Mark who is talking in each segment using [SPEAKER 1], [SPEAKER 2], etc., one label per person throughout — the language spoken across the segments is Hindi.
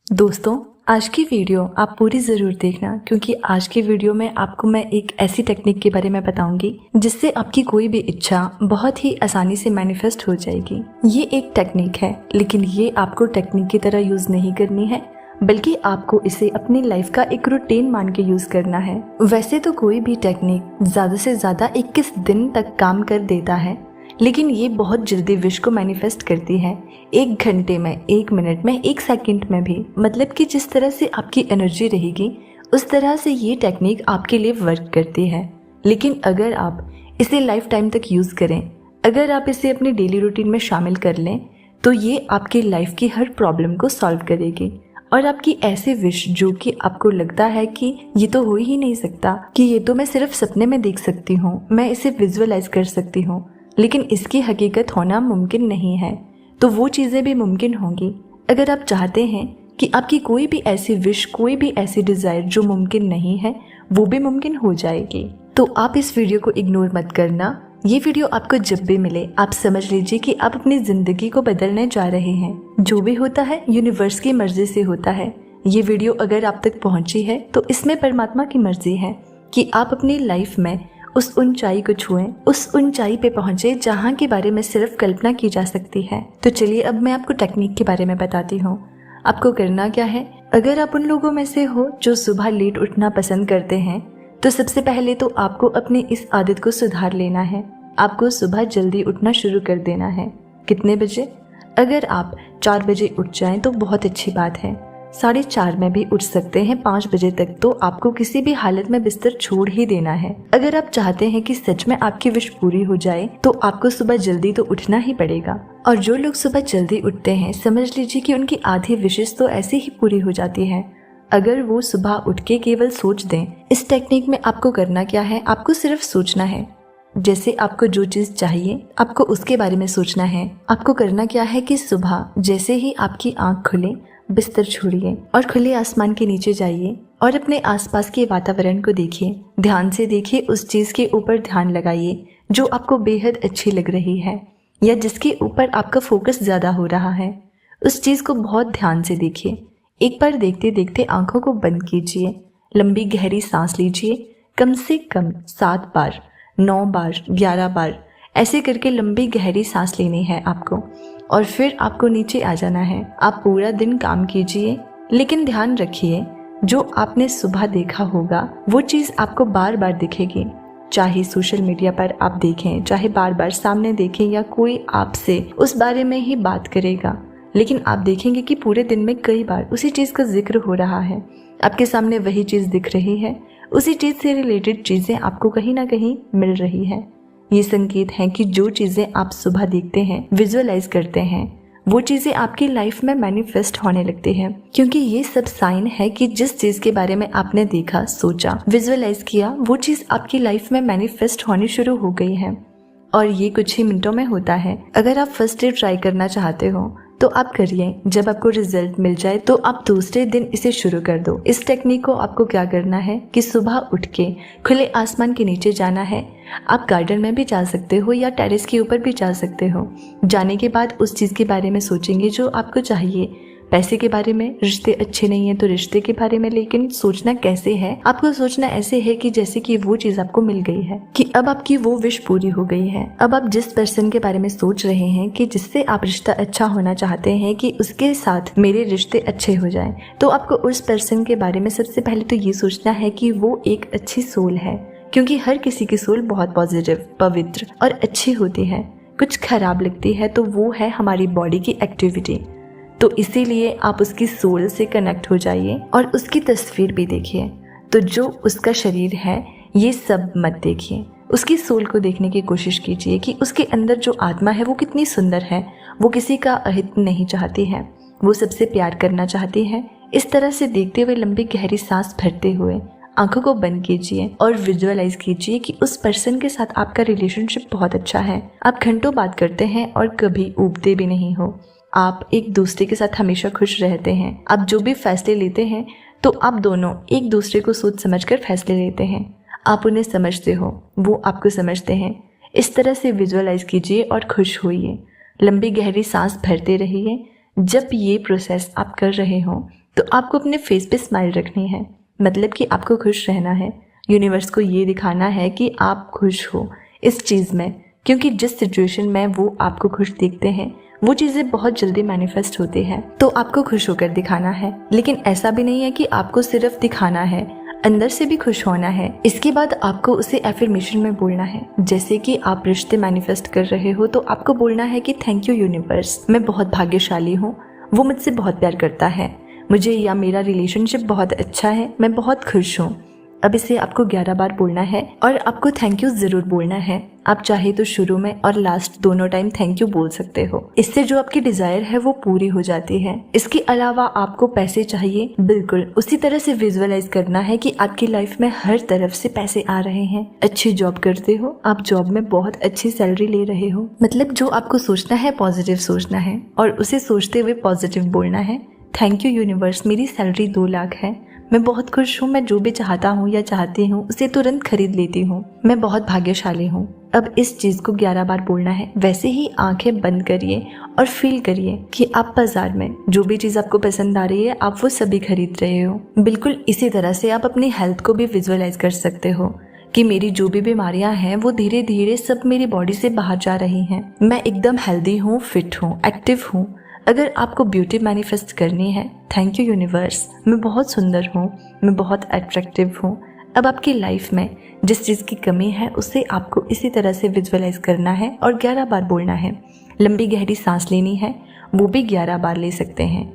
[SPEAKER 1] दोस्तों, आज की वीडियो आप पूरी ज़रूर देखना क्योंकि आज की वीडियो में आपको मैं एक ऐसी टेक्निक के बारे में बताऊंगी जिससे आपकी कोई भी इच्छा बहुत ही आसानी से मैनिफेस्ट हो जाएगी। ये एक टेक्निक है, लेकिन ये आपको टेक्निक की तरह यूज़ नहीं करनी है, बल्कि आपको इसे अपनी लाइफ का एक रूटीन मान के यूज़ करना है। वैसे तो कोई भी टेक्निक ज़्यादा से ज़्यादा 21 दिन तक काम कर देता है, लेकिन ये बहुत जल्दी विश को मैनिफेस्ट करती है। 1 घंटे में, 1 मिनट में, 1 सेकंड में भी। मतलब कि जिस तरह से आपकी एनर्जी रहेगी उस तरह से ये टेक्निक आपके लिए वर्क करती है। लेकिन अगर आप इसे लाइफ टाइम तक यूज़ करें, अगर आप इसे अपनी डेली रूटीन में शामिल कर लें, तो ये आपकी लाइफ की हर प्रॉब्लम को सॉल्व करेगी। और आपकी ऐसे विश जो कि आपको लगता है कि ये तो हो ही नहीं सकता, कि ये तो मैं सिर्फ सपने में देख सकती हूँ, मैं इसे विजुअलाइज कर सकती हूँ, लेकिन इसकी हकीकत होना मुमकिन नहीं है, तो वो चीज़ें भी मुमकिन होंगी। अगर आप चाहते हैं कि आपकी कोई भी ऐसी विश, कोई भी ऐसी डिज़ायर जो मुमकिन नहीं है, वो भी मुमकिन हो जाएगी। तो आप इस वीडियो को इग्नोर मत करना। ये वीडियो आपको जब भी मिले आप समझ लीजिए कि आप अपनी ज़िंदगी को बदलने जा रहे हैं। जो भी होता है यूनिवर्स की मर्जी से होता है। ये वीडियो अगर आप तक पहुँची है तो इसमें परमात्मा की मर्जी है कि आप अपनी लाइफ में उस ऊंचाई को छुएं, उस ऊंचाई पे पहुंचे जहां के बारे में सिर्फ कल्पना की जा सकती है। तो चलिए अब मैं आपको टेक्निक के बारे में बताती हूँ। आपको करना क्या है, अगर आप उन लोगों में से हो जो सुबह लेट उठना पसंद करते हैं, तो सबसे पहले तो आपको अपनी इस आदत को सुधार लेना है। आपको सुबह जल्दी उठना शुरू कर देना है। कितने बजे? अगर आप 4 बजे उठ जाएं तो बहुत अच्छी बात है। 4:30 में भी उठ सकते हैं। 5 बजे तक तो आपको किसी भी हालत में बिस्तर छोड़ ही देना है। अगर आप चाहते हैं कि सच में आपकी विश पूरी हो जाए तो आपको सुबह जल्दी तो उठना ही पड़ेगा। और जो लोग सुबह जल्दी उठते हैं, समझ लीजिए कि उनकी आधी विशेष तो ऐसे ही पूरी हो जाती है, अगर वो सुबह उठ के केवल सोच दें। इस टेक्निक में आपको करना क्या है, आपको सिर्फ सोचना है। जैसे आपको जो चीज़ चाहिए आपको उसके बारे में सोचना है। आपको करना क्या है कि सुबह जैसे ही आपकी आँख खुले, बिस्तर छोड़िए और खुले आसमान के नीचे जाइए और अपने आसपास के वातावरण को देखिए। ध्यान से देखिए, उस चीज़ के ऊपर ध्यान लगाइए जो आपको बेहद अच्छी लग रही है या जिसके ऊपर आपका फोकस ज़्यादा हो रहा है। उस चीज़ को बहुत ध्यान से देखिए। एक बार देखते देखते आंखों को बंद कीजिए। लंबी गहरी सांस लीजिए, कम से कम 7 बार, 9 बार, 11 बार, ऐसे करके लंबी गहरी सांस लेनी है आपको। और फिर आपको नीचे आ जाना है। आप पूरा दिन काम कीजिए, लेकिन ध्यान रखिए जो आपने सुबह देखा होगा वो चीज़ आपको बार बार दिखेगी। चाहे सोशल मीडिया पर आप देखें, चाहे बार बार सामने देखें या कोई आपसे उस बारे में ही बात करेगा, लेकिन आप देखेंगे कि पूरे दिन में कई बार उसी चीज़ का जिक्र हो रहा है। आपके सामने वही चीज़ दिख रही है, उसी चीज़ से रिलेटेड चीज़ें आपको कहीं ना कहीं मिल रही है। ये संकेत है कि जो चीज़ें आप सुबह देखते हैं, विजुअलाइज करते हैं, वो चीज़ें आपकी लाइफ में मैनिफेस्ट होने लगती हैं। क्योंकि ये सब साइन है कि जिस चीज़ के बारे में आपने देखा, सोचा, विजुअलाइज किया, वो चीज़ आपकी लाइफ में मैनिफेस्ट होनी शुरू हो गई है। और ये कुछ ही मिनटों में होता है। अगर आप फर्स्ट डे ट्राई करना चाहते हो तो आप करिए। जब आपको रिजल्ट मिल जाए तो आप दूसरे दिन इसे शुरू कर दो। इस टेक्निक को आपको क्या करना है कि सुबह उठ के खुले आसमान के नीचे जाना है। आप गार्डन में भी जा सकते हो या टेरेस के ऊपर भी जा सकते हो। जाने के बाद उस चीज़ के बारे में सोचेंगे जो आपको चाहिए। पैसे के बारे में, रिश्ते अच्छे नहीं है तो रिश्ते के बारे में, लेकिन सोचना कैसे है, आपको सोचना ऐसे है कि जैसे कि वो चीज़ आपको मिल गई है, कि अब आपकी वो विश पूरी हो गई है। अब आप जिस पर्सन के बारे में सोच रहे हैं कि जिससे आप रिश्ता अच्छा होना चाहते हैं, कि उसके साथ मेरे रिश्ते अच्छे हो जाएं, तो आपको उस पर्सन के बारे में सबसे पहले तो ये सोचना है कि वो एक अच्छी सोल है। क्योंकि हर किसी की सोल बहुत पॉजिटिव, पवित्र और अच्छी होती है। कुछ खराब लगती है तो वो है हमारी बॉडी की एक्टिविटी। तो इसीलिए आप उसकी सोल से कनेक्ट हो जाइए और उसकी तस्वीर भी देखिए। तो जो उसका शरीर है ये सब मत देखिए, उसकी सोल को देखने की कोशिश कीजिए कि उसके अंदर जो आत्मा है वो कितनी सुंदर है। वो किसी का अहित नहीं चाहती है, वो सबसे प्यार करना चाहती है। इस तरह से देखते हुए लंबी गहरी सांस भरते हुए आंखों को बंद कीजिए और विजुअलाइज कीजिए कि उस पर्सन के साथ आपका रिलेशनशिप बहुत अच्छा है। आप घंटों बात करते हैं और कभी ऊबते भी नहीं हो। आप एक दूसरे के साथ हमेशा खुश रहते हैं। आप जो भी फैसले लेते हैं तो आप दोनों एक दूसरे को सोच समझकर फैसले लेते हैं। आप उन्हें समझते हो, वो आपको समझते हैं। इस तरह से विजुअलाइज कीजिए और खुश होइए। लंबी गहरी सांस भरते रहिए। जब ये प्रोसेस आप कर रहे हो तो आपको अपने फेस पे स्माइल रखनी है, मतलब कि आपको खुश रहना है। यूनिवर्स को ये दिखाना है कि आप खुश हो इस चीज़ में, क्योंकि जिस सिचुएशन में वो आपको खुश देखते हैं वो चीज़ें बहुत जल्दी मैनिफेस्ट होती हैं। तो आपको खुश होकर दिखाना है, लेकिन ऐसा भी नहीं है कि आपको सिर्फ दिखाना है, अंदर से भी खुश होना है। इसके बाद आपको उसे एफर्मेशन में बोलना है। जैसे कि आप रिश्ते मैनिफेस्ट कर रहे हो तो आपको बोलना है कि थैंक यू यूनिवर्स, मैं बहुत भाग्यशाली हूँ, वो मुझसे बहुत प्यार करता है, मुझे या मेरा रिलेशनशिप बहुत अच्छा है, मैं बहुत खुश हूँ। अब इसे आपको 11 बार बोलना है और आपको थैंक यू जरूर बोलना है। आप चाहे तो शुरू में और लास्ट दोनों टाइम थैंक यू बोल सकते हो। इससे जो आपकी डिजायर है वो पूरी हो जाती है। इसके अलावा आपको पैसे चाहिए, बिल्कुल उसी तरह से विजुअलाइज करना है कि आपकी लाइफ में हर तरफ से पैसे आ रहे हैं। अच्छी जॉब करते हो, आप जॉब में बहुत अच्छी सैलरी ले रहे हो, मतलब जो आपको सोचना है पॉजिटिव सोचना है और उसे सोचते हुए पॉजिटिव बोलना है। थैंक यू यूनिवर्स, मेरी सैलरी 2 लाख है, मैं बहुत खुश हूँ, मैं जो भी चाहता हूँ या चाहती हूँ उसे तुरंत खरीद लेती हूँ, मैं बहुत भाग्यशाली हूँ। अब इस चीज़ को 11 बार बोलना है। वैसे ही आंखें बंद करिए और फील करिए कि आप बाजार में जो भी चीज़ आपको पसंद आ रही है आप वो सभी खरीद रहे हो। बिल्कुल इसी तरह से आप अपनी हेल्थ को भी विजुअलाइज कर सकते हो कि मेरी जो भी बीमारियां हैं वो धीरे धीरे सब मेरी बॉडी से बाहर जा रही हैं, मैं एकदम हेल्दी हूँ, फिट हूँ, एक्टिव हूँ। अगर आपको ब्यूटी मैनिफेस्ट करनी है, थैंक यू यूनिवर्स, मैं बहुत सुंदर हूँ, मैं बहुत अट्रैक्टिव हूँ। अब आपकी लाइफ में जिस चीज़ की कमी है उसे आपको इसी तरह से विजुअलाइज करना है और 11 बार बोलना है। लंबी गहरी सांस लेनी है, वो भी 11 बार ले सकते हैं।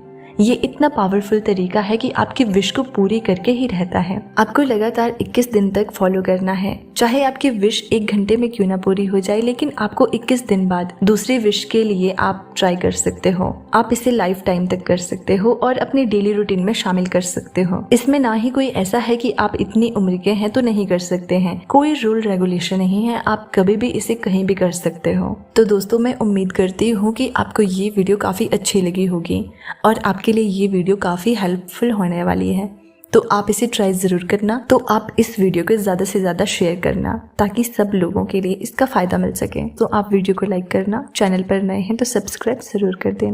[SPEAKER 1] ये इतना पावरफुल तरीका है कि आपकी विश को पूरी करके ही रहता है। आपको लगातार 21 दिन तक फॉलो करना है, चाहे आपकी विश 1 घंटे में क्यों ना पूरी हो जाए, लेकिन आपको 21 दिन बाद दूसरी विश के लिए आप ट्राई कर सकते हो। आप इसे लाइफ टाइम तक कर सकते हो और अपनी डेली रूटीन में शामिल कर सकते हो। इसमें ना ही कोई ऐसा है कि आप इतनी उम्र के हैं तो नहीं कर सकते हैं, कोई रूल रेगुलेशन नहीं है, आप कभी भी इसे कहीं भी कर सकते हो। तो दोस्तों, मैं उम्मीद करती हूँ कि आपको ये वीडियो काफी अच्छी लगी होगी और आपके लिए ये वीडियो काफ़ी हेल्पफुल होने वाली है। तो आप इसे ट्राई ज़रूर करना। तो आप इस वीडियो को ज़्यादा से ज़्यादा शेयर करना ताकि सब लोगों के लिए इसका फ़ायदा मिल सके। तो आप वीडियो को लाइक करना, चैनल पर नए हैं तो सब्सक्राइब ज़रूर कर देना।